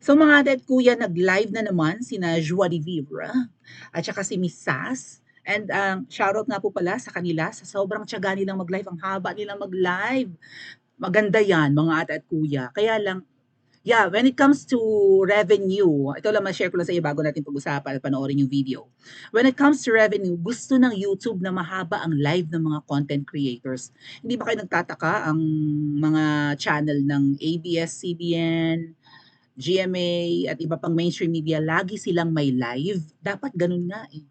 So mga dad kuya, nag-live na naman sina Joie Rivera at saka si Miss Sass. And shoutout nga po pala sa kanila sa sobrang tiyaga nilang mag-live. Ang haba nilang mag-live. Maganda yan, mga ate at kuya. Kaya lang, yeah, when it comes to revenue, ito lang ma-share ko lang sa iyo bago natin pag-usapan at panoorin yung video. When it comes to revenue, gusto ng YouTube na mahaba ang live ng mga content creators. Hindi ba kayo nagtataka ang mga channel ng ABS-CBN, GMA at iba pang mainstream media, lagi silang may live? Dapat ganun nga eh.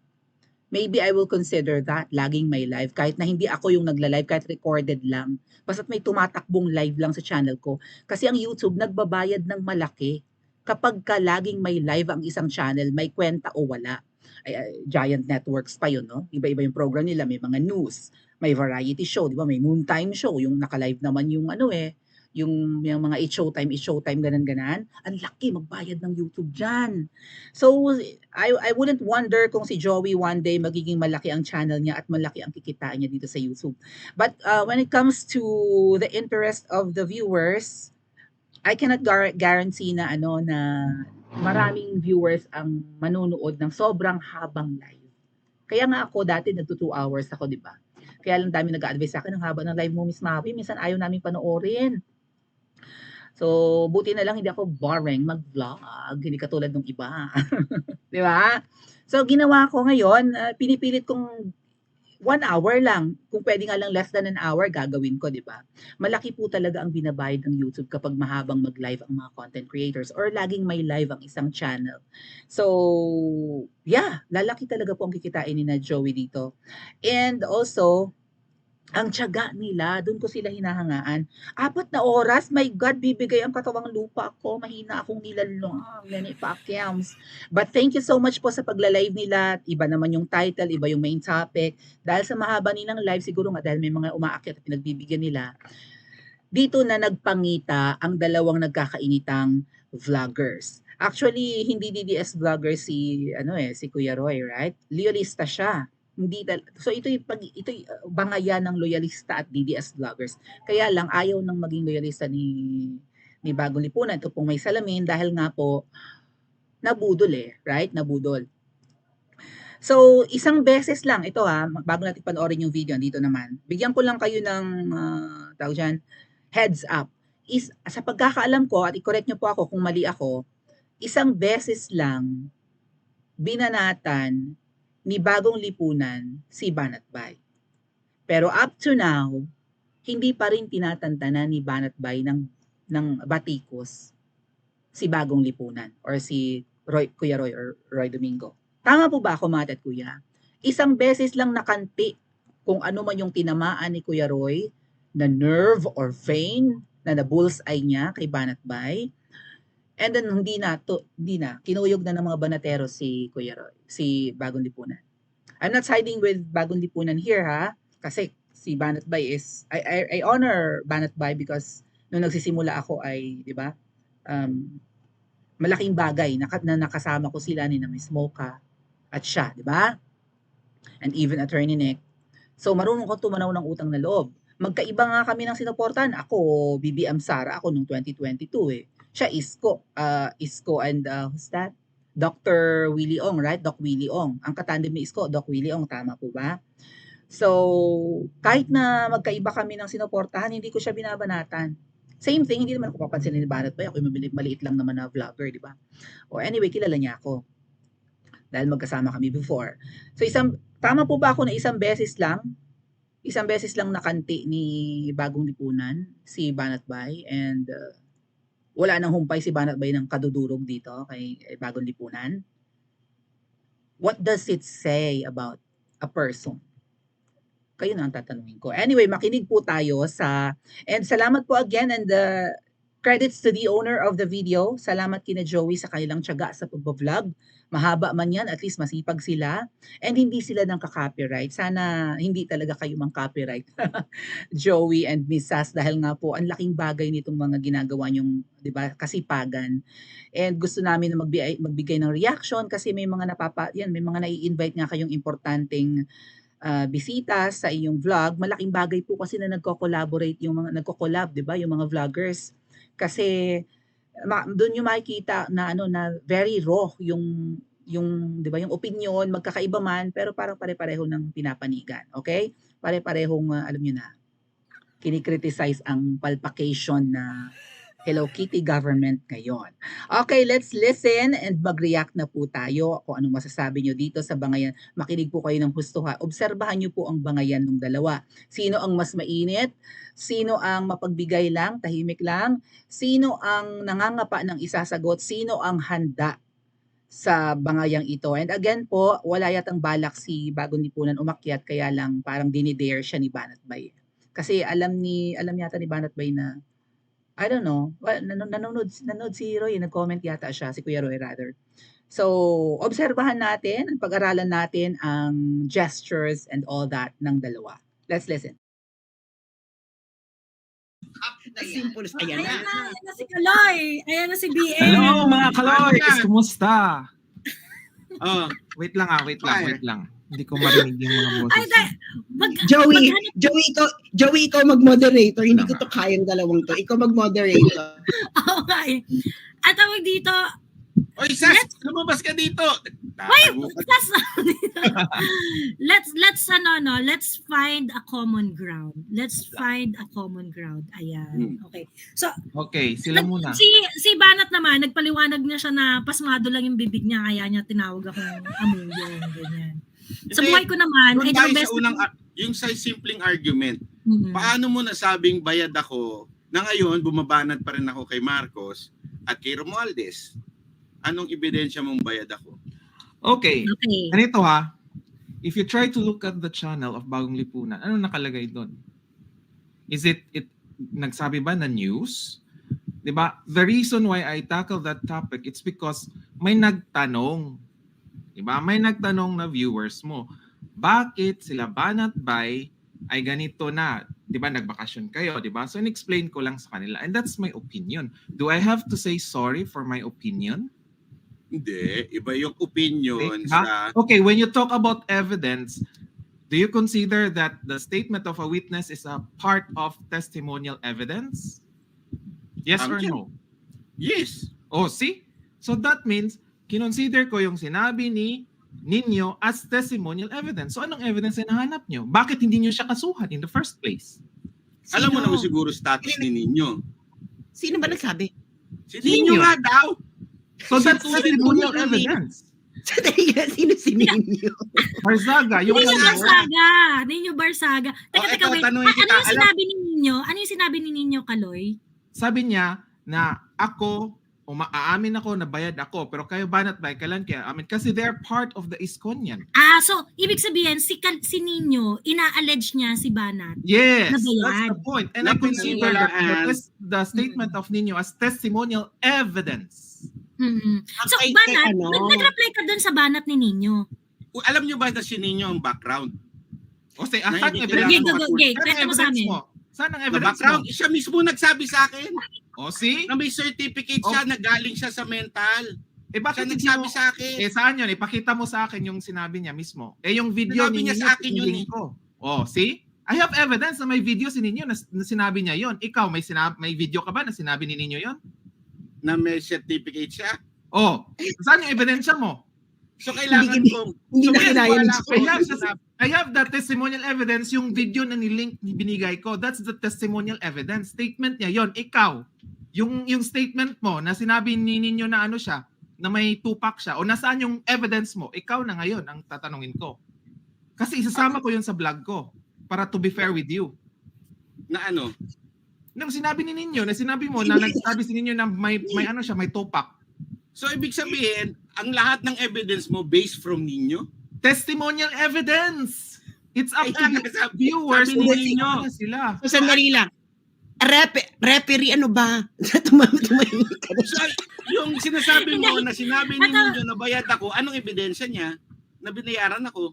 Maybe I will consider that, laging may live. Kahit na hindi ako yung nagla-live, kahit recorded lang. Basta't may tumatakbong live lang sa channel ko. Kasi ang YouTube, nagbabayad ng malaki. Kapag ka laging may live ang isang channel, may kwenta o wala. Giant networks pa yun, no? Iba-iba yung program nila. May mga news, may variety show, di ba? May noontime show. Yung naka-live naman yung yung mga It's Showtime, ganan-ganan. Ang laki, magbayad ng YouTube dyan. So, I wouldn't wonder kung si Joey one day magiging malaki ang channel niya at malaki ang kikitain niya dito sa YouTube. But when it comes to the interest of the viewers, I cannot guarantee na na maraming viewers ang manonood ng sobrang habang live. Kaya nga ako dati nagto 2 hours ako, di ba? Kaya lang dami nag-a-advise sa akin ang haba ng live mo, Miss Mavi. Minsan ayaw namin panoorin. So, buti na lang hindi ako boring mag-vlog, hindi katulad ng iba. 'Di ba? So, ginawa ko ngayon, pinipilit kong 1 hour lang. Kung pwede nga lang less than an hour, gagawin ko, 'di ba? Malaki po talaga ang binabayad ng YouTube kapag mahabang mag-live ang mga content creators or laging may live ang isang channel. So, yeah, lalaki talaga po ang kikitain ni na Joey dito. And also, ang tiyaga nila, doon ko sila hinahangaan. 4 na oras, my God, bibigay ang katawang lupa ko. Mahina akong nilalong, Lenny Pacquiams. But thank you so much po sa pagla-live nila. Iba naman yung title, iba yung main topic. Dahil sa mahaba nilang live, siguro nga dahil may mga umaakyat at pinagbibigyan nila, dito na nagpangita ang dalawang nagkakainitang vloggers. Actually, hindi DDS vlogger si Kuya Roy, right? Loyalista siya. Hindi so ito'y bangayan ng loyalista at DDS vloggers. Kaya lang ayaw nang maging loyalista ni Bagong Lipunan, ito pong may salamin dahil nga po nabudol right? Nabudol. So, isang beses lang ito bago natin panoorin yung video dito naman. Bigyan ko lang kayo ng tawag diyan, heads up. Sa pagkakaalam ko, at i-correct nyo po ako kung mali ako, isang beses lang binanatan ni Bagong Lipunan si Banatbay. Pero up to now, hindi pa rin tinatantanan ni Banatbay ng batikos si Bagong Lipunan or si Kuya Roy or Roy Domingo. Tama po ba ako, Mate at Kuya? Isang beses lang nakanti kung ano man yung tinamaan ni Kuya Roy na nerve or vein na na-bullseye niya kay Banatbay. And then hindi na, kinuyog na ng mga banatero si Kuya Roy, si Bagong Lipunan. I'm not siding with Bagong Lipunan here kasi si Banatbay I honor Banatbay because nung nagsisimula ako ay, di ba, malaking bagay na nakasama ko sila ni na Miss Mocha at siya, di ba? And even Attorney Nick. So marunong ko tumanaw ng utang na loob. Magkaiba nga kami ng sinuportahan. Ako, BBM Sara ako nung 2022 Siya Isko and who's that? Dr. Willie Ong, right? Doc Willie Ong. Ang katandem ni Isko, Doc Willie Ong, tama po ba? So, kahit na magkaiba kami ng sinuportahan, hindi ko siya binabanatan. Same thing, hindi naman ako papansinin ni Banat Bay. Ako maliit lang naman na vlogger, di ba? O anyway, kilala niya ako. Dahil magkasama kami before. So, tama po ba ako na isang beses lang nakanti ni Bagong Lipunan si Banatbay and wala nang humpay si Banatbay ng kadudurog dito kay Bagong Lipunan? What does it say about a person? Kayo na ang tatanungin ko. Anyway, makinig po tayo and salamat po again and credits to the owner of the video. Salamat kina Joey sa kanilang tiyaga sa pagbo-vlog. Mahaba man yan, at least masipag sila. And hindi sila ng copyright. Sana hindi talaga kayo mang copyright. Joey and Miss Sass dahil nga po ang laking bagay nitong mga ginagawa nyong, 'di ba, kasipagan. And gusto namin na magbigay ng reaction kasi may mga may mga nai-invite nga kayong importanteng bisita sa iyong vlog. Malaking bagay po kasi na nagko-collaborate yung mga nagko-collab, 'di ba, yung mga vloggers. Kasi Do'n niyo makikita na ano, na very raw yung 'di ba, yung opinyon magkakaiba man pero parang pare-pareho ng pinapanigan, okey? Pare-parehong, alam niyo na, kini-criticize ang palpacation na Hello Kitty government ngayon. Okay, let's listen and mag-react na po tayo kung anong masasabi niyo dito sa bangayan. Makinig po kayo ng husto ha. Obserbahan niyo po ang bangayan ng dalawa. Sino ang mas mainit? Sino ang mapagbigay lang, tahimik lang? Sino ang nangangapa ng isasagot? Sino ang handa sa bangayang ito? And again po, wala yatang balak si Bagong Lipunan umakyat kaya lang parang dinidare siya ni Banat Bay. Kasi alam yata ni Banat Bay na I don't know, nanonood si Roy, nag-comment yata siya, si Kuya Roy rather. So, obserbahan natin, pag-aralan natin ang gestures and all that ng dalawa. Let's listen. Simple. Ayan na. Ayan na si Kaloy. Ayan na si BA. Hello mga Kaloy! Kumusta? Oh, Wait lang. Hindi ko marinig yung mga boses. Joey, ikaw mag-moderator. Hindi ko to kayang dalawang to. Ikaw mag-moderator. Okay. At tawag dito, Oy, Sas, lumabas ka dito. let's find a common ground. Ayan. Okay. So, Okay, sila muna. Si Banat naman, nagpaliwanag na siya na pasmado lang yung bibig niya, kaya niya tinawag akong amuyo, ganyan. Sa buhay ko naman, Doon ay tayo the best. sa unang, yung sa simpleng argument. Mhm. Paano mo nasabing bayad ako na ngayon bumabanat pa rin ako kay Marcos at kay Romualdez? Anong ebidensya mong bayad ako? Okay, Okay. ganito ha. If you try to look at the channel of Bagong Lipunan, ano nakalagay doon? Is it nagsabi ba na news? 'Di ba? The reason why I tackle that topic, it's because may nagtanong. 'Di ba? May nagtanong na viewers mo. Bakit sila Banat Bay ay ganito na? 'Di ba nagbakasyon kayo, 'di ba? So in-explain ko lang sa kanila and that's my opinion. Do I have to say sorry for my opinion? Hindi, iba yung opinion Diba? sa... Okay, when you talk about evidence, do you consider that the statement of a witness is a part of testimonial evidence? Yes or Yan. no? Yes. Oh, see? So that means, kinonsider ko yung sinabi ni ninyo as testimonial evidence. So anong evidence na nahanap nyo? Bakit hindi nyo siya kasuhan in the first place? Alam mo naman siguro status ni Ninyo. Sino ba nagsabi? Si Ninyo nga daw. So that's testimonial evidence. Sino si Ninyo? Barzaga, yung Ninyo Barsaga. Teka, eto, wait. tanungin kita, Ano yung sinabi ni Ninyo? Ano yung sinabi ni Ninyo, Kaloy? Sabi niya na ako, aamin ako na bayad ako, pero kayo Banat Bay, kailan kaya amin? Kasi they're part of the Iskonian. So, ibig sabihin, si Ninyo, ina-allege niya si Banat. Yes, Na bayad. that's the point. And I consider the statement of Ninyo as testimonial evidence. Mm-hmm. So, Okay, Banat, ano? nag-reply ka dun sa Banat ni Ninyo. Alam nyo ba na si Ninyo ang background? O say, Na saan hindi evidence kailangan mo? Okay, Saan kwento mo sa evidence amin. mo? Saan ang Na evidence mo? background, siya mismo nagsabi sa akin O see? na may certificate siya na galing siya sa mental. Eh bakit Siya hindi nagsabi mo? sa akin. Eh saan yun? Ipakita mo sa akin yung sinabi niya mismo. Eh yung video Sinabi niya ninyo, sa akin yun pinili ko. Oh, see? I have evidence na may video si ninyo na sinabi niya yon. Ikaw, may video ka ba na sinabi ni ninyo yon? Na may certificate siya. Oh, saan yung ebidensya mo? So kailangan Hindi- kong... Hindi So, na kinaya wala ni ko. I have that testimonial evidence, yung video na nilink binigay ko. That's the testimonial evidence. Statement niya yon. Ikaw, yung statement mo na sinabi ni ninyo na ano siya, na may tupak siya, o nasaan yung evidence mo? Ikaw na ngayon ang tatanungin ko. Kasi isasama ko yun sa vlog ko para to be fair with you. Na ano? Nang sinabi ni ninyo, na sinabi mo na nagsabi si ninyo na may ano siya, may tupak. So ibig sabihin, ang lahat ng evidence mo based from Ninyo? Testimonial evidence. It's up Ay, to the sabi- viewers sabi ni kung ninyo. sino sila. So, sandali lang. Referee, ano ba? Tumahimik ka na. So, yung sinasabi mo na sinabi ni Ninyo na bayad ako, anong ebidensya niya na binayaran ako?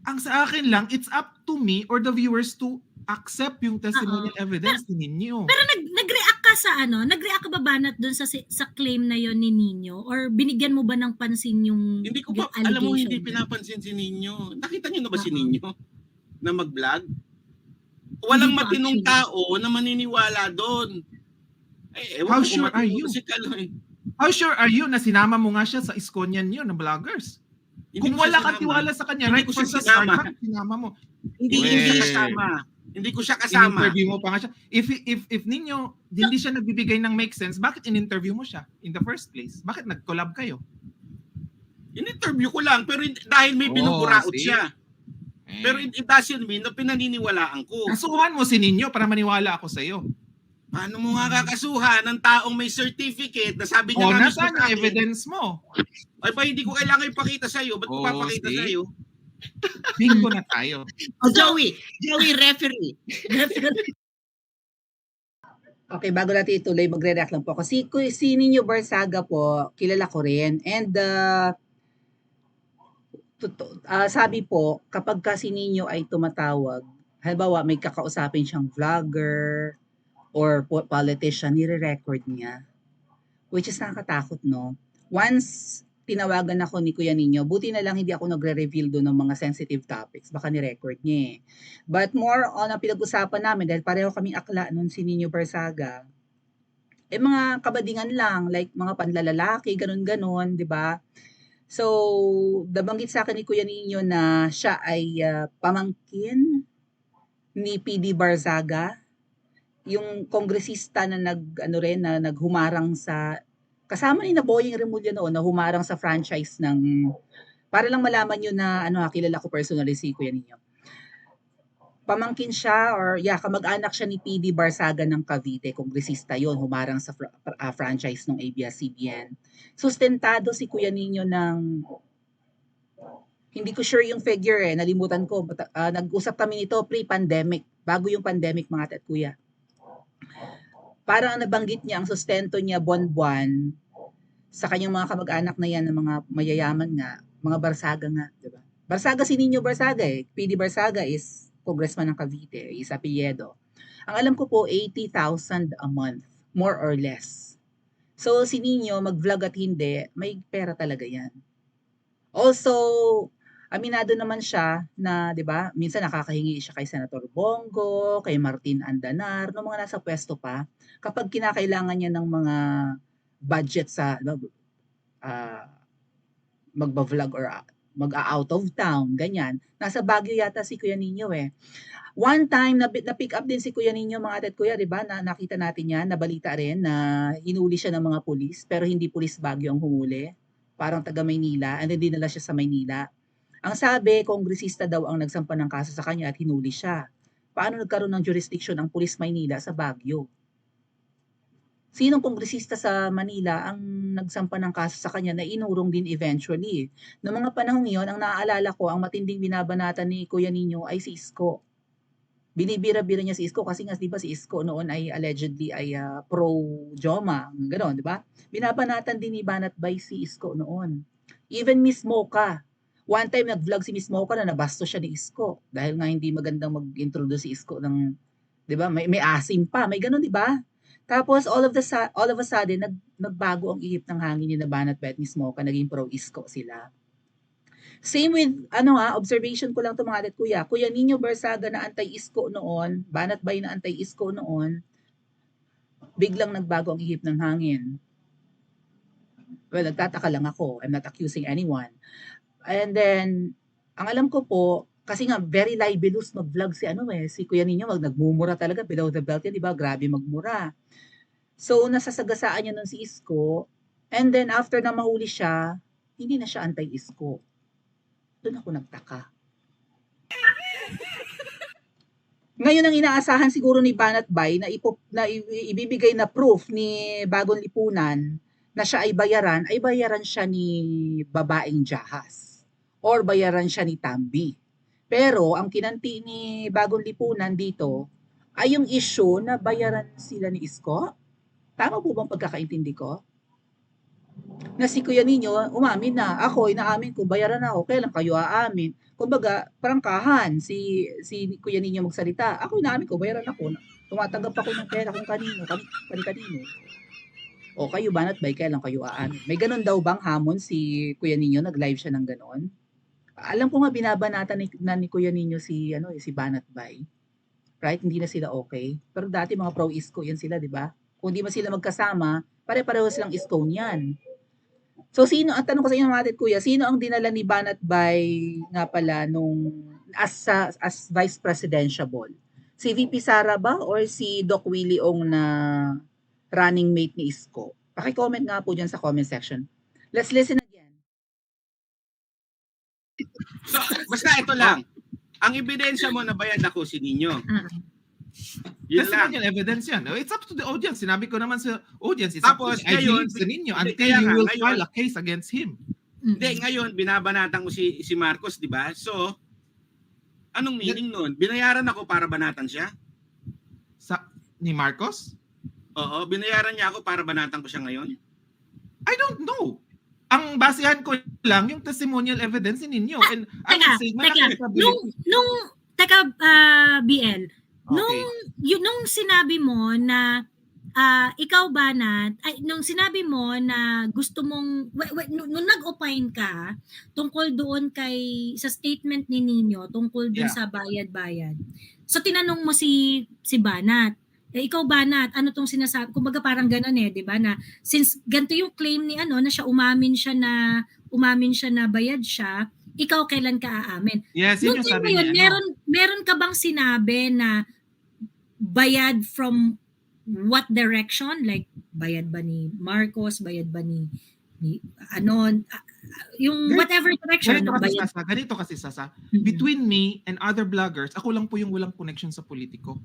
Ang sa akin lang, it's up to me or the viewers to accept yung testimonial evidence ni ninyo. Pero nag-react ka sa ano? Nag-react ka ba Banat dun sa claim na yon ni Ninyo? Or binigyan mo ba ng pansin yung Hindi ko pa, yung alam mo, allegation hindi niya? pinapansin si Ninyo. Nakita niyo na ba si Ninyo na mag-vlog? Walang Hindi ko matinong actually. tao na maniniwala doon. Ewan How ko kung sure are matino you? si Kalo eh. How sure are you na sinama mo nga siya sa Iskonian yun ng vloggers? Hindi Kung ko siya wala kang sinama. tiwala sa kanya, Hindi right ko from siya the start, sinama. bakit sinama mo? Hindi ko siya Weh. kasama. Hindi ko siya kasama. In-interview mo pa nga siya. If ninyo, hindi siya nagbibigay ng make sense, bakit in-interview mo siya in the first place? Bakit nag-collab kayo? In-interview ko lang, pero dahil may binuburaot see? siya. Pero it doesn't mean na pinaniniwalaan ko. Kasuhan mo si Ninyo para maniwala ako sa iyo. Paano mo nga kakasuhan ng taong may certificate na sabi niya O, nga mismo nasaan sa yung akin, evidence mo? ay ba hindi ko kailangan ipakita sa iyo? Ba't ko Oh, papakita see? sa iyo? Bingo na tayo. O, Joey, referee. Okay, bago natin ituloy, magre-react lang po ako. Si Nino Barsaga po, kilala ko rin. And sabi po, kapag ka si Nino ay tumatawag, halimbawa may kakausapin siyang vlogger or politician, nire-record niya. Which is nakakatakot, no? Once tinawagan ako ni Kuya Nino, buti na lang hindi ako nagre-reveal doon ng mga sensitive topics. Baka ni-record niya eh. But more on ang pinag-usapan namin, dahil pareho kaming akla noon si Nino Barsaga, mga kabadingan lang, like mga panlalalaki, ganun-ganon, di ba? So, nabanggit sa akin ni Kuya Nino na siya ay pamangkin ni PD Barzaga, yung kongresista na naghumarang sa kasama ni na Boying Remulla noon na humarang sa franchise ng para lang malaman niyo na kilala ko personally si Kuya Nino. Pamangkin siya or kamag-anak siya ni PD Barzaga ng Cavite, kongresista yon, humarang sa franchise ng ABS-CBN. Sustentado si Kuya Nino ng hindi ko sure yung figure nalimutan ko. Nag-usap kami nito pre-pandemic, bago yung pandemic mga ate at kuya. Parang nabanggit niya ang sustento niya buwan-buwan sa kanyang mga kamag-anak na yan ng mga mayayaman nga, mga Barsaga nga, di ba? Barsaga si Nino Barsaga PD Barzaga is congressman ng Cavite, is apelyido. Ang alam ko po 80,000 a month, more or less. So si Nino mag-vlog at hindi, may pera talaga yan. Also, aminado naman siya na, 'di ba? Minsan nakakahingi siya kay Senator Bongo, kay Martin Andanar, no mga nasa pwesto pa, kapag kinakailangan niya ng mga budget sa magba-vlog or mag-out of town, ganyan. Nasa Baguio yata si Kuya Nino eh. One time na-pick up din si Kuya Nino mga ate at kuya, 'di ba? Na nakita natin 'yan, nabalita rin na hinuli siya ng mga pulis, pero hindi pulis Baguio ang humuli. Parang taga Maynila, and then dinala siya sa Maynila. Ang sabi, kongresista daw ang nagsampa ng kaso sa kanya at hinuli siya. Paano nagkaroon ng jurisdiction ang Pulis Maynila sa Baguio? Sinong kongresista sa Manila ang nagsampa ng kaso sa kanya na inurong din eventually? Noong mga panahong iyon, ang naaalala ko, ang matinding binabanatan ni Kuya Nino ay si Isko. Binibira-bira niya si Isko kasi nga, di ba, si Isko noon ay allegedly ay pro-Joma, gano'n, di ba? Binabanatan din ni Banat Bay si Isko noon. Even Miss Mocha, one time nag-vlog si Miss Mocha na nabasto siya ni Isko dahil nga hindi magandang mag-introduce si Isko ng, 'di ba? May asim pa, may gano'n, 'di ba? Tapos all of a sudden nagbago ang ihip ng hangin ni na Banat Bay at Miss Mocha, naging pro-Isko sila. Same with observation ko lang to mga adet kuya. Kuya Nino Barzaga na anti-Isko noon, Banat Bay na anti-Isko noon, biglang nagbago ang ihip ng hangin. Well, nagtataka lang ako. I'm not accusing anyone. And then, ang alam ko po, kasi nga very libelous mag-vlog si Kuya Nino, nagmumura talaga below the belt yan, di ba? Grabe magmura. So, nasasagasaan niya nun si Isko, and then after na mahuli siya, hindi na siya anti-Isko. Doon ako nagtaka. Ngayon ang inaasahan siguro ni Banat Bay na ibibigay na proof ni Bagong Lipunan na siya ay bayaran siya ni babaeng Jahas or bayaran siya ni Tambi. Pero ang kinanti ni Bagong Lipunan dito ay yung issue na bayaran sila ni Isko. Tama po bang pagkakaintindi ko? Na si Kuya Nino umamin na, ako inaamin ko, bayaran ako, kailan kayo aamin? Kumbaga, prangkahan si Kuya Nino magsalita. Ako inaamin ko, bayaran ako. Tumatanggap ako ng pera kung kanino. O kayo Banat Bay, kailan kayo aamin? May ganun daw bang hamon si Kuya Nino? Nag-live siya ng ganun? Alam ko nga binabanatan ni Kuya Nino si Banat Bay. Right? Hindi na sila okay. Pero dati mga pro-Isko yan sila, di ba? Kung di man sila magkasama, pare-pareho silang Estonian. So sino, ang tanong ko sa inyo mga kuya, sino ang dinala ni Banat Bay nga pala nung as vice presidential? Si VP Sara ba or si Doc Willie Ong na running mate ni Isko? Paki-comment nga po dyan sa comment section. Let's listen again. So, basta ito lang. Ang ebidensya mo na bayad ako si Nino. Yun lang. Testimonial evidence yan. It's up to the audience. Sinabi ko naman sa audience, it's Tapos, up to the ngayon, sa ninyo hindi, until kaya you nga, will ngayon- file a case against him. Hindi, ngayon, binabanatan ko si Marcos, di ba? So, anong meaning nun? Binayaran ako para banatan siya? Ni Marcos? Oo, binayaran niya ako para banatan ko siya ngayon? I don't know. Ang basehan ko lang yung testimonial evidence ninyo. And I would say, malaking probability. BL, Okay. nung sinabi mo na ikaw Banat, nung sinabi mo na gusto mong nung nag-opine ka tungkol doon sa statement ni Nino tungkol doon Yeah. sa bayad-bayad. So tinanong mo si Banat, ikaw Banat, ano tong sinasabi? Kumbaga parang gano'n 'di ba, na since ganito yung claim ni na siya umamin siya na bayad siya, ikaw kailan ka aamin? Yes, yun Nung yung time sabi na yun, niya. meron ka bang sinabi na bayad from what direction? Like, bayad ba ni Marcos? Bayad ba ni yung whatever direction? Ganito kasi Sasa. Mhm. Between me and other vloggers, ako lang po yung walang connection sa politiko.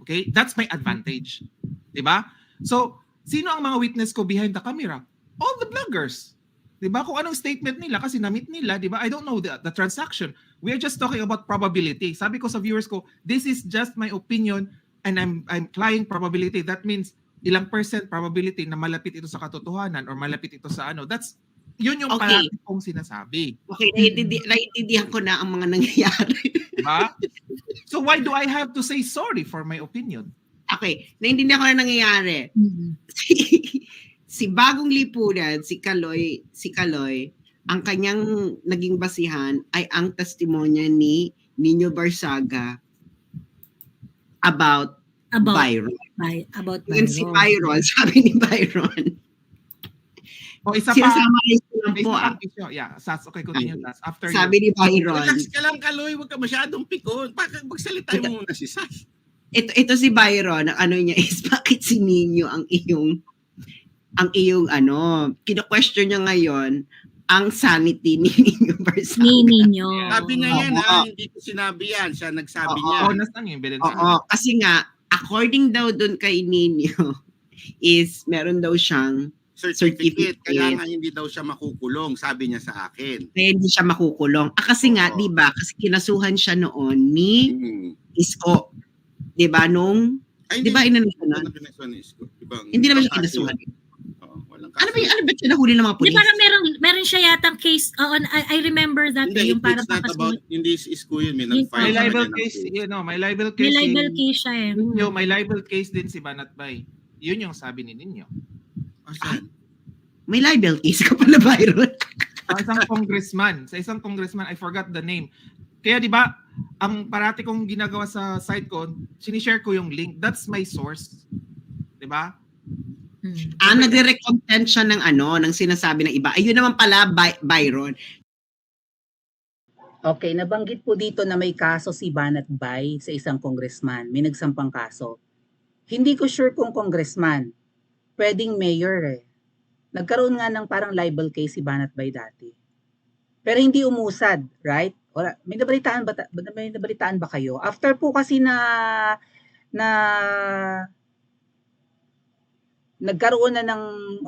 Okay? That's my advantage. Diba? So, sino ang mga witness ko behind the camera? All the vloggers. Diba? Kung anong statement nila, kasi na-meet nila, diba? I don't know the transaction. We are just talking about probability. Sabi ko sa viewers ko, this is just my opinion and I'm applying probability. That means ilang percent probability na malapit ito sa katotohanan or malapit ito sa ano. Yun yung Okay. parati kong sinasabi. Okay, naiintindihan ko na ang mga nangyayari. Diba? So why do I have to say sorry for my opinion? Okay, naiintindihan ko na nangyayari. Mhm. Si Bagong Lipunan, si Kaloy, ang kanyang naging basihan ay ang testimonya ni Nino Barsaga about Byron. About Yun si Byron, sabi ni Byron. O isa pa, Sinasumarize ko lang may po. isa pang issue. Yeah, Sas, okay, continue. Sas. After Sabi ni Byron, Relax ka lang, Kaloy. Huwag ka masyadong pikon. Magsalita mo muna si Sas. ito si Byron, ang ano niya is, bakit si Nino ang iyong kino-question niya ngayon ang sanity ni Nino Barsaga. Ni Nino. Sabi niya yan, Oo. hindi ko sinabi yan. Siya nagsabi Oo. niya. honest lang yung evidence. Oo, kasi nga, according daw dun kay Nino, is meron daw siyang Certificate. Certificate. Kaya nga hindi daw siya makukulong, sabi niya sa akin. kaya hindi siya makukulong. Kasi nga, Oo. di ba, kasi kinasuhan siya noon ni Hmm. Isko. Di ba, nung, Ay, di ba, inano siya Hindi nun? na pinasuhan ni Isko. Hindi naman siya Ibang kaso kinasuhan. yun. Oo, walang Ano ba, kaso. ano ba siya nahuli ng mga Di pulis? ba meron siya yatang case, I remember that, Hindi, yung para it's not about, hindi si Isko yun. May Yung- nag-file May sa libel kanya ng case, case. may libel may case. libel case siya eh. Ninyo, may libel case din si Banat Bay. Yun yung sabi ni Ninyo. Asan? May libel case ka pala, Byron. Sa isang congressman, I forgot the name. Kaya di ba, ang parati kong ginagawa sa site ko, sinishare ko yung link. That's my source. Di ba? Nagre-content siya ng ng sinasabi ng iba. Ayun naman pala, Byron. Okay, nabanggit po dito na may kaso si Banat Bay sa isang congressman. May nagsampang kaso. Hindi ko sure kung congressman. Pwedeng mayor eh. Nagkaroon nga ng parang libel case si Banat Bay dati. Pero hindi umusad, right? May nabalitaan ba kayo? After po kasi na nagkaroon na ng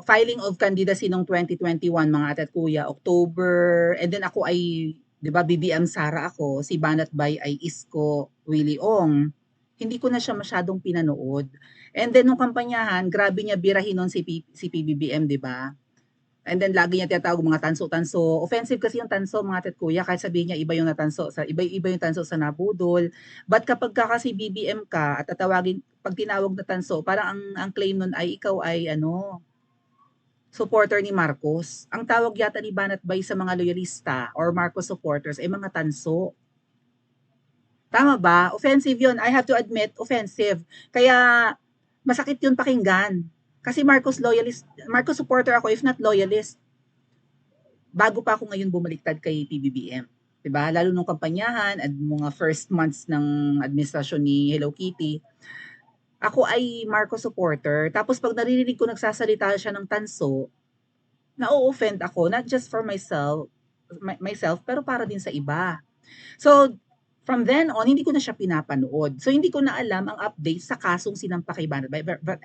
filing of candidacy noong 2021 mga ate at kuya, October, and then ako ay, di ba, BBM Sara ako, si Banat Bay ay Isko Willie Ong. Hindi ko na siya masyadong pinanood. And then nung kampanyahan, grabe niya birahin nun si PBBM, di ba? And then lagi niya tinatawag mga tanso-tanso. Offensive kasi yung tanso mga ate at kuya, kahit sabihin niya iba yung natanso, iba yung tanso sa nabudol. But kapag ka kasi BBM ka at tatawagin, pag tinawag na tanso, parang ang claim nun ay ikaw ay supporter ni Marcos. Ang tawag yata ni Banat Bay sa mga loyalista or Marcos supporters ay mga tanso. Tama ba? Offensive yun. I have to admit, offensive. Kaya masakit yun pakinggan. Kasi Marcos supporter ako, if not loyalist. Bago pa ako ngayon bumaliktad kay PBBM. Diba? Lalo nung kampanyahan at mga first months ng administrasyon ni Hello Kitty, ako ay Marcos supporter. Tapos pag naririnig ko nagsasalita siya ng tanso, na-offend ako, not just for myself, pero para din sa iba. So, from then on, hindi ko na siya pinapanood. So, hindi ko na alam ang update sa kasong sinampa kay Banat Bay. But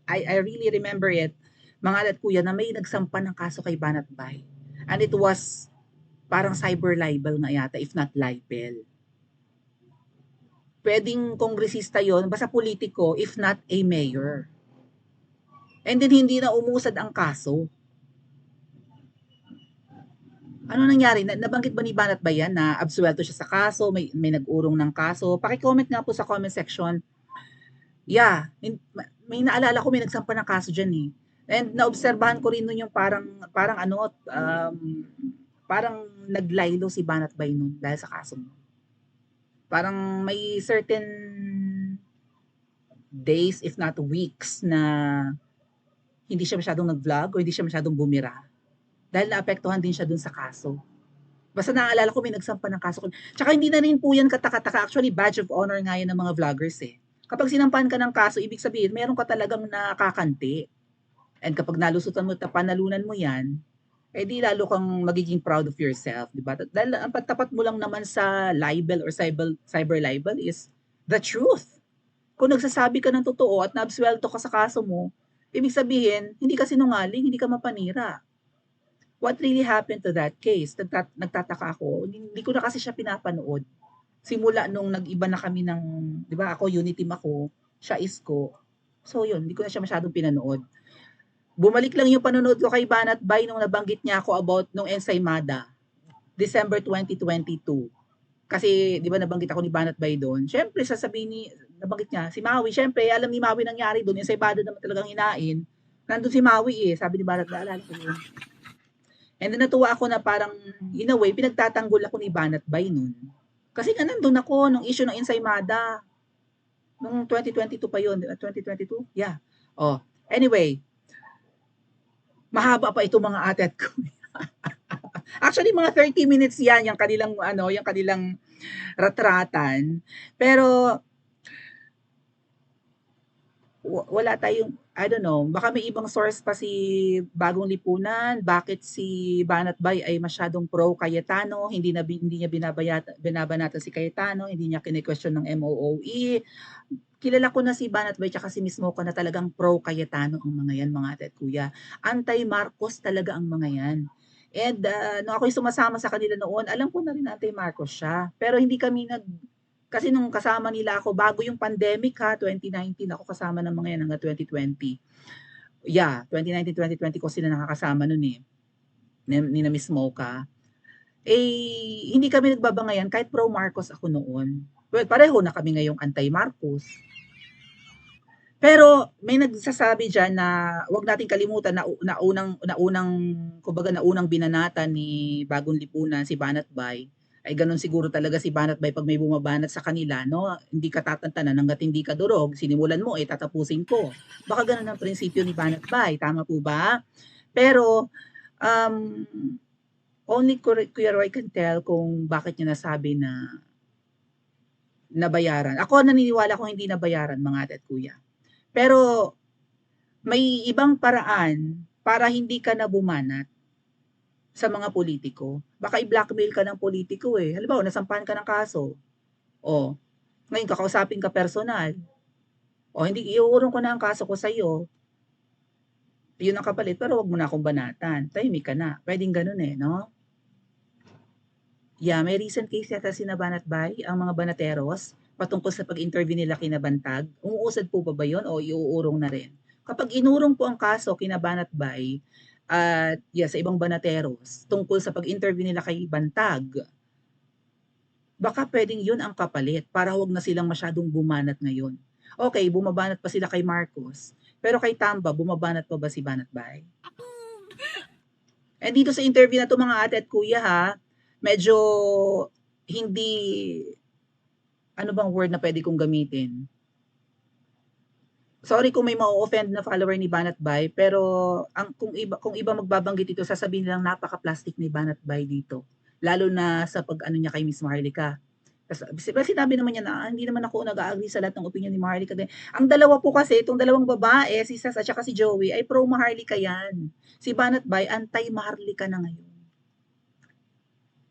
I really remember it, mga alat kuya, na may nagsampa ng kaso kay Banat Bay. And it was parang cyber libel nga yata, if not libel. Pwedeng kongresista yon, basta politiko, if not a mayor. And then hindi na umusad ang kaso. Ano nangyari? Nabanggit ba ni Banat ba yan na absuelto siya sa kaso, may nag-urong ng kaso? Paki-comment nga po sa comment section. Yeah, may naalala ko may nagsampa ng kaso dyan eh. And naobserbahan ko rin nun yung parang naglaylo si Banat Bay nun dahil sa kaso mo. Parang may certain days, if not weeks, na hindi siya masyadong nag-vlog o hindi siya masyadong bumira. Dahil naapektuhan din siya dun sa kaso. Basta naaalala ko may nagsampa ng kaso. Tsaka hindi na rin po yan kataka-taka. Actually, badge of honor nga yan ng mga vloggers eh. Kapag sinampahan ka ng kaso, ibig sabihin, meron ka talagang nakakanti. And kapag nalusutan mo, panalunan mo yan, eh di lalo kang magiging proud of yourself, di ba? Dahil ang pagtapat mo lang naman sa libel or cyber libel is the truth. Kung nagsasabi ka ng totoo at naabsuelto ka sa kaso mo, ibig sabihin, hindi ka sinungaling, hindi ka mapanira. What really happened to that case? Nagtataka ako, hindi ko na kasi siya pinapanood. Simula nung nag-iba na kami ng, di ba, ako unity team ako, siya isko. So yun, hindi ko na siya masyadong pinanood. Bumalik lang yung panonood ko kay Banat Bay nung nabanggit niya ako about nung Ensaymada, December 2022. Kasi, di ba nabanggit ako ni Banat Bay doon? Siyempre, nabanggit niya, si Maui, siyempre, alam ni Maui nangyari doon, Ensaymada naman talagang hinain. Nandun si Maui eh, sabi ni Banat Bay, alala ko yun. And then natuwa ako na parang, in a way, pinagtatanggol ako ni Banat Bay noon. Kasi nga nandun ako, nung issue ng Ensaymada. Nung 2022 pa yun, 2022? Yeah. Oh, anyway, mahaba pa ito mga atet ko. Actually, mga 30 minutes yan, yung kanilang ratratan. Pero, wala tayong, I don't know, baka may ibang source pa si Bagong Lipunan, bakit si Banat Bay ay masyadong pro Cayetano, hindi niya binabanatan si Cayetano, hindi niya kine-question ng MOOE. Kilala ko na si Banat Bay tsaka si Miss Mocha na talagang pro Cayetano ang mga yan, mga ate at kuya. Anti-Marcos talaga ang mga yan. And nung ako'y sumasama sa kanila noon, alam ko na rin anti-Marcos siya. Pero hindi kami kasi nung kasama nila ako, bago yung pandemic 2019, ako kasama ng mga yan hanggang 2020. Yeah, 2019-2020 ko sila nakakasama nun eh. Ni na Miss Mocha. Eh, hindi kami nagbabangayan kahit pro-Marcos ako noon. Well, pareho na kami ngayong anti-Marcos. Pero may nagsasabi diyan na wag nating kalimutan na naunang binanatan ni Bagong Lipunan si Banat Bay. Ay ganun siguro talaga si Banat Bay pag may bumabanat sa kanila, no? Hindi ka tatantanan hangga't hindi ka durog, sinimulan mo tatapusin ko. Baka ganun ang prinsipyo ni Banat Bay, tama po ba? Pero only Kuya Roy can tell kung bakit niya nasabi na nabayaran. Ako naniniwala kung hindi nabayaran, mga ate at kuya. Pero may ibang paraan para hindi ka na bumanat sa mga politiko. Baka i-blackmail ka ng politiko eh. Halimbawa, nasampahan ka ng kaso. O, ngayon kakausapin ka personal. O, hindi, iuurong ko na ang kaso ko sa'yo. Yun ang kapalit, pero wag mo na akong banatan. Tahimik ka na. Pwedeng ganun eh, no? Yeah, may recent case yata si Banat Bay, ang mga banateros, patungkol sa pag-interview nila kina Bantag. Umuusad po ba yun o iuurong na rin? Kapag inurong po ang kaso kina Banat Bay at sa ibang banateros tungkol sa pag-interview nila kay Bantag, baka pwedeng yun ang kapalit para huwag na silang masyadong bumanat ngayon. Okay, bumabanat pa sila kay Marcos, pero kay Tamba, bumabanat pa ba si Banat Bay? And dito sa interview na to mga ate at kuya ha, medyo hindi, ano bang word na pwede kong gamitin? sorry kung may ma-o-offend na follower ni Banat Bay, pero kung iba magbabanggit dito, sasabihin nilang napaka-plastic ni Banat Bay dito. Lalo na sa pag-ano niya kay Miss Maharlika. Sinabi naman niya na hindi naman ako nag-agree sa lahat ng opinion ni Maharlika. Ang dalawa po kasi, itong dalawang babae, si Sas at saka si Joey, ay pro Maharlika yan. Si Banat Bay, anti-Maharlika na ngayon.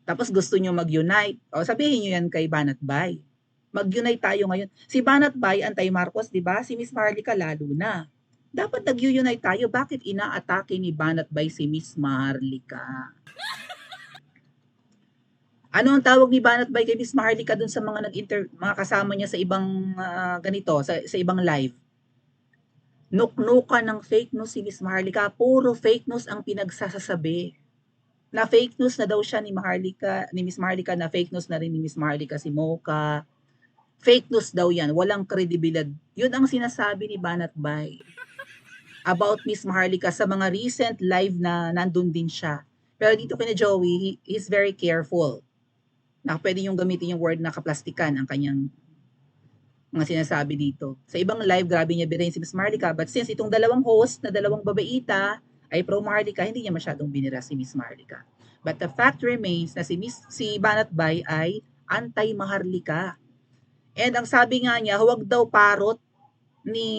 Tapos gusto niyo mag-unite. O sabihin niyo yan kay Banat Bay. Mag-unite tayo ngayon. Si Banat Bay, anti-Marcos, di ba? Si Miss Maharlika lalo na. Dapat nag-unite tayo. Bakit inaatake ni Banat Bay si Miss Maharlika? Ano ang tawag ni Banat Bay kay Miss Maharlika dun sa mga mga kasama niya sa ibang ganito, sa ibang live? Nuknukan ng fake news si Miss Maharlika. Puro fake news ang pinagsasasabi. Na fake news na daw siya ni Miss Maharlika, na fake news na rin ni Miss Maharlika si Mocha. Fake news daw yan, walang kredibilidad. Yun ang sinasabi ni Banat Bay about Miss Maharlika sa mga recent live na nandun din siya. Pero dito kina Joey, he's very careful. Na pwede yung gamitin yung word na kaplastikan ang kanyang mga sinasabi dito. Sa ibang live, grabe niya birahin si Miss Maharlika. But since itong dalawang host na dalawang babaita ay pro Maharlika, hindi niya masyadong binira si Miss Maharlika. But the fact remains na si Banat Bay ay anti-Maharlika. And ang sabi nga niya, huwag daw parot ni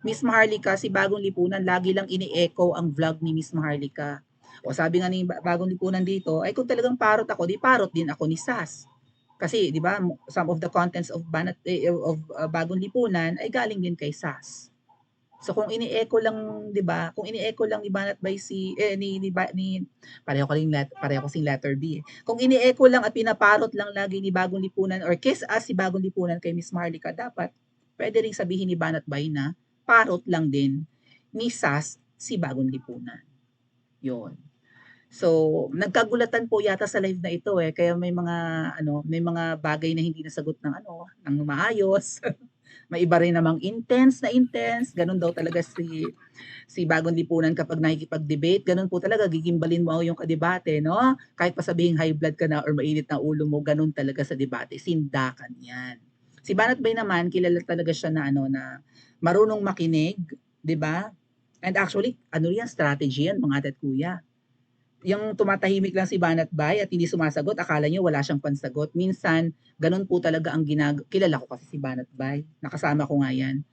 Miss Maharlika si Bagong Lipunan. Lagi lang ini-echo ang vlog ni Miss Maharlika. O sabi nga ni Bagong Lipunan dito, ay kung talagang parot ako, di parot din ako ni Sas. Kasi, di ba, some of the contents of Bagong Lipunan ay galing din kay Sas. So kung ini-echo lang, 'di ba? Kung ini-echo lang ni Banat Bay pareho kasing letter B. Kung ini-echo lang at pinaparot lang lagi ni Bagong Lipunan or kiss as si Bagong Lipunan kay Miss Maharlika, dapat pwede ring sabihin ni Banat Bay na parot lang din ni Sas si Bagong Lipunan. 'Yon. So, nagkagulatan po yata sa live na ito kaya may mga bagay na hindi nasagot ng maayos. May iba rin namang intense. Ganun daw talaga si Bagong Lipunan kapag nakikipag-debate. Ganun po talaga, gigimbalin mo yung kadebate, no? Kahit pa sabihing high blood ka na or mainit na ulo mo, ganun talaga sa debate. Sindakan yan. Si Banat Bay naman, kilala talaga siya na na marunong makinig, di ba? And actually, yan, strategy yan, mga ate at kuya. Yung tumatahimik lang si Banat Bay at hindi sumasagot, akala niyo wala siyang pansagot. Minsan, ganun po talaga ang kilala ko kasi si Banat Bay. Nakasama ko nga yan.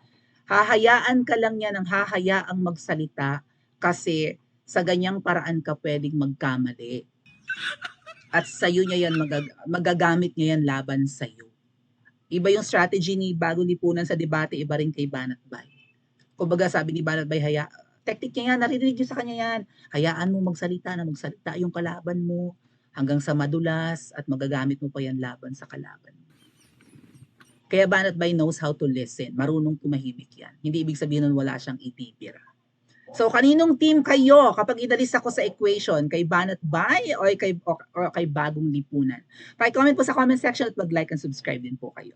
Hahayaan ka lang yan ng hahayaang magsalita kasi sa ganyang paraan ka pwedeng magkamali. At sa'yo niya yan, magagamit niya yan laban sa'yo. Iba yung strategy ni Bagong Lipunan sa debate, iba rin kay Banat Bay. Kumbaga sabi ni Banat Bay, technique niya yan, narinig niyo sa kanya yan. Hayaan mo magsalita yung kalaban mo hanggang sa madulas at magagamit mo pa yan laban sa kalaban mo. Kaya Banat Bay knows how to listen. Marunong tumahimik yan. Hindi ibig sabihin nun wala siyang ititira. So, kaninong team kayo kapag inalis ako sa equation? Kay Banat Bay o kay Bagong Lipunan? Paki-comment po sa comment section at mag-like and subscribe din po kayo.